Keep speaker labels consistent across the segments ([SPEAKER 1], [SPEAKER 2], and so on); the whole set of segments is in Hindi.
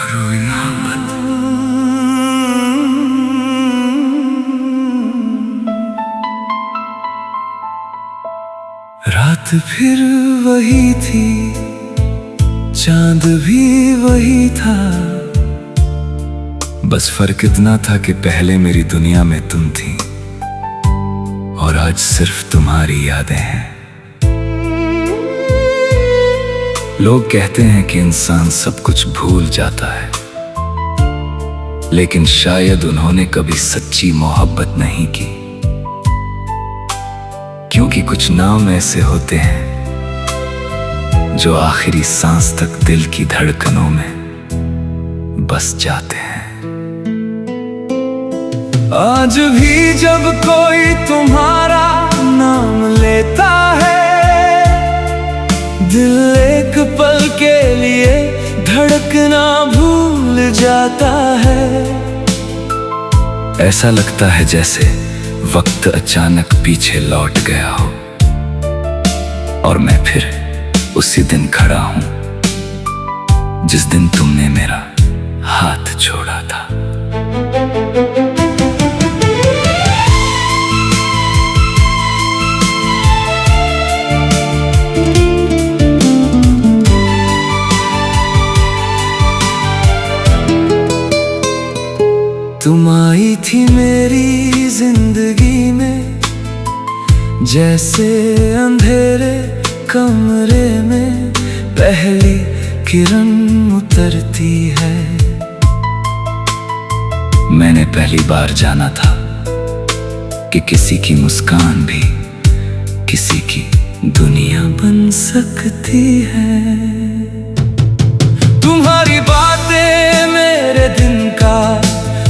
[SPEAKER 1] रोई मोहब्बत। रात फिर वही थी, चांद भी वही था, बस फर्क इतना था कि पहले मेरी दुनिया में तुम थी और आज सिर्फ तुम्हारी यादें हैं। लोग कहते हैं कि इंसान सब कुछ भूल जाता है, लेकिन शायद उन्होंने कभी सच्ची मोहब्बत नहीं की, क्योंकि कुछ नाम ऐसे होते हैं जो आखिरी सांस तक दिल की धड़कनों में बस जाते हैं। आज भी जब कोई तुम्हारा नाम लेता है, दिल एक पल के लिए धड़कना भूल जाता है। ऐसा लगता है जैसे वक्त अचानक पीछे लौट गया हो और मैं फिर उसी दिन खड़ा हूं जिस दिन तुमने मेरा हाथ छोड़ा था। तुम आई थी मेरी जिंदगी में जैसे अंधेरे कमरे में पहली किरण उतरती है। मैंने पहली बार जाना था कि किसी की मुस्कान भी किसी की दुनिया बन सकती है। तुम्हारी बातें मेरे दिन का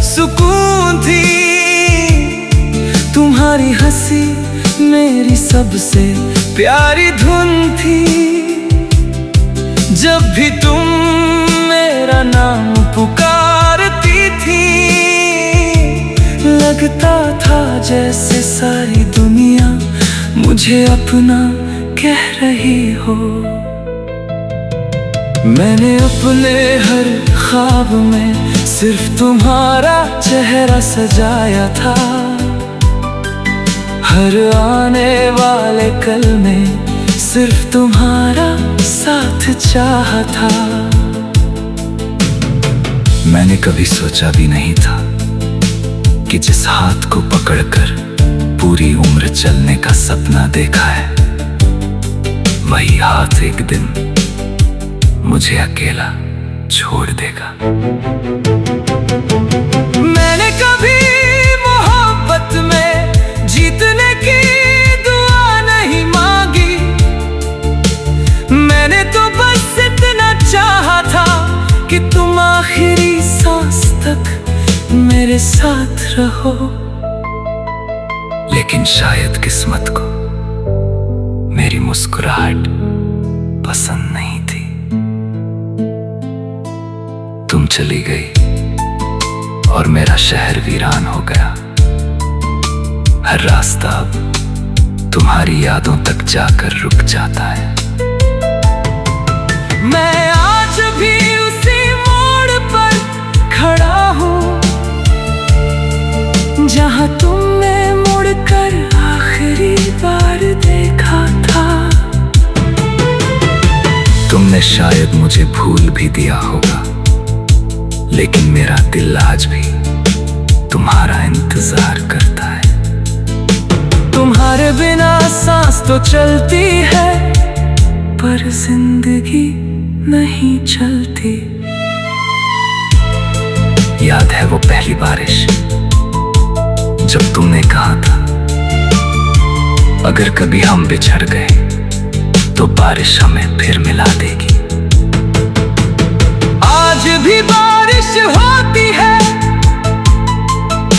[SPEAKER 1] सुकून थी, तुम्हारी हंसी मेरी सबसे प्यारी धुन थी। जब भी तुम मेरा नाम पुकारती थी, लगता था जैसे सारी दुनिया मुझे अपना कह रही हो। मैंने अपने हर ख्वाब में सिर्फ तुम्हारा चेहरा सजाया था, हर आने वाले कल में सिर्फ तुम्हारा साथ चाहा था। मैंने कभी सोचा भी नहीं था कि जिस हाथ को पकड़कर पूरी उम्र चलने का सपना देखा है, वही हाथ एक दिन मुझे अकेला छोड़ देगा। मैंने कभी मोहब्बत में जीतने की दुआ नहीं मांगी, मैंने तो बस इतना चाहा था कि तुम आखिरी सांस तक मेरे साथ रहो। लेकिन शायद किस्मत को मेरी मुस्कुराहट पसंद नहीं थी। तुम चली गई और मेरा शहर वीरान हो गया। हर रास्ता अब तुम्हारी यादों तक जाकर रुक जाता है। मैं आज भी उसी मोड़ पर खड़ा हूँ जहाँ तुमने मुड़कर आखिरी बार देखा था। तुमने शायद मुझे भूल भी दिया होगा, लेकिन मेरा दिल आज भी तुम्हारा इंतजार करता है। तुम्हारे बिना सांस तो चलती है, पर जिंदगी नहीं चलती। याद है वो पहली बारिश जब तुमने कहा था, अगर कभी हम बिछड़ गए तो बारिश हमें फिर मिला देगी। आज भी बारिश होती है,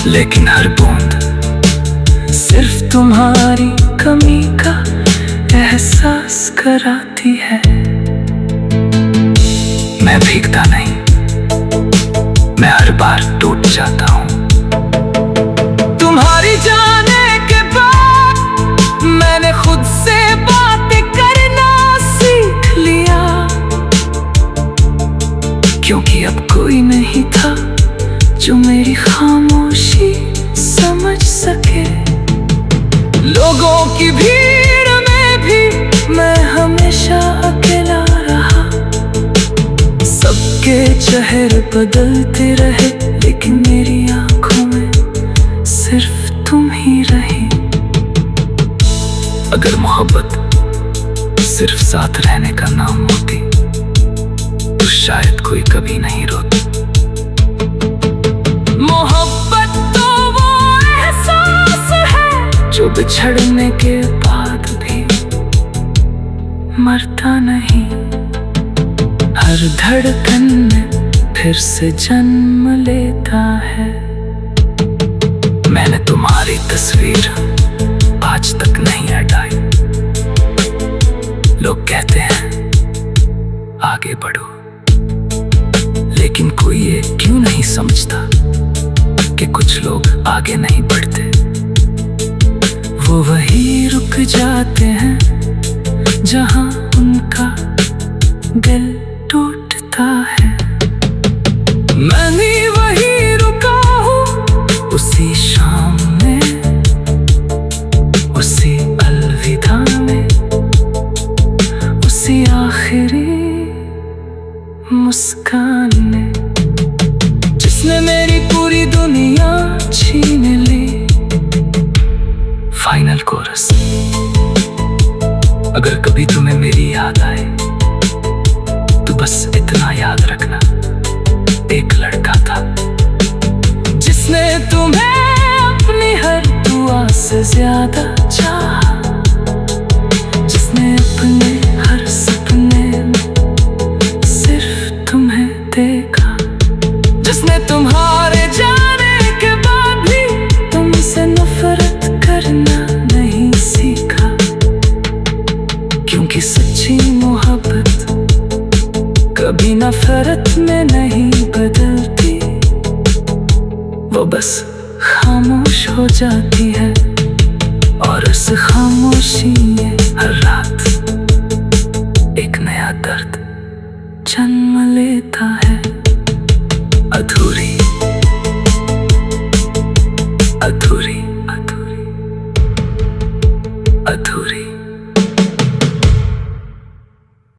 [SPEAKER 1] लेकिन हर बूंद सिर्फ तुम्हारी कमी का एहसास कराती है। मैं भीगता नहीं, मैं हर बार टूट जाता हूँ। तुम्हारी जाने के बाद मैंने खुद से बातें करना सीख लिया, क्योंकि अब कोई नहीं था जो मेरी खामोशी समझ सके। लोगों की भीड़ में भी मैं हमेशा अकेला रहा। सबके चेहरे बदलते रहे, लेकिन मेरी आंखों में सिर्फ तुम ही रही। अगर मोहब्बत सिर्फ साथ रहने का नाम होती तो शायद कोई कभी नहीं रोती। मोहब्बत तो वो एहसास है जो बिछड़ने के बाद भी मरता नहीं। हर धड़कन में फिर से जन्म लेता है। मैंने तुम्हारी तस्वीर आज तक नहीं हटाई। लोग कहते हैं आगे बढ़ो, लेकिन कोई ये क्यों नहीं समझता कि कुछ लोग आगे नहीं बढ़ते। वो वहीं रुक जाते हैं जहां उनका दिल टूटता है। मैं भी वहीं रुका हूँ, उसी शाम में, उसी अलविदा में, उसी आखिरी मुस्कान ने जिसने मेरी पूरी दुनिया छीन ली। Final coarse. अगर कभी तुम्हें मेरी याद आए तो बस इतना याद रखना, एक लड़का था जिसने तुम्हें अपनी हर दुआ से ज्यादा चाहा, जिसने अपने हर सपने में सिर्फ तुम्हें देखा, जिसने तुम्हारे जाने के बाद भी तुमसे नफरत करना नहीं सीखा। क्योंकि सच्ची मोहब्बत कभी नफरत में नहीं बदलती, वो बस खामोश हो जाती है। और उस खामोशी में हर रात एक नया दर्द जन्म लेता है। अधूरी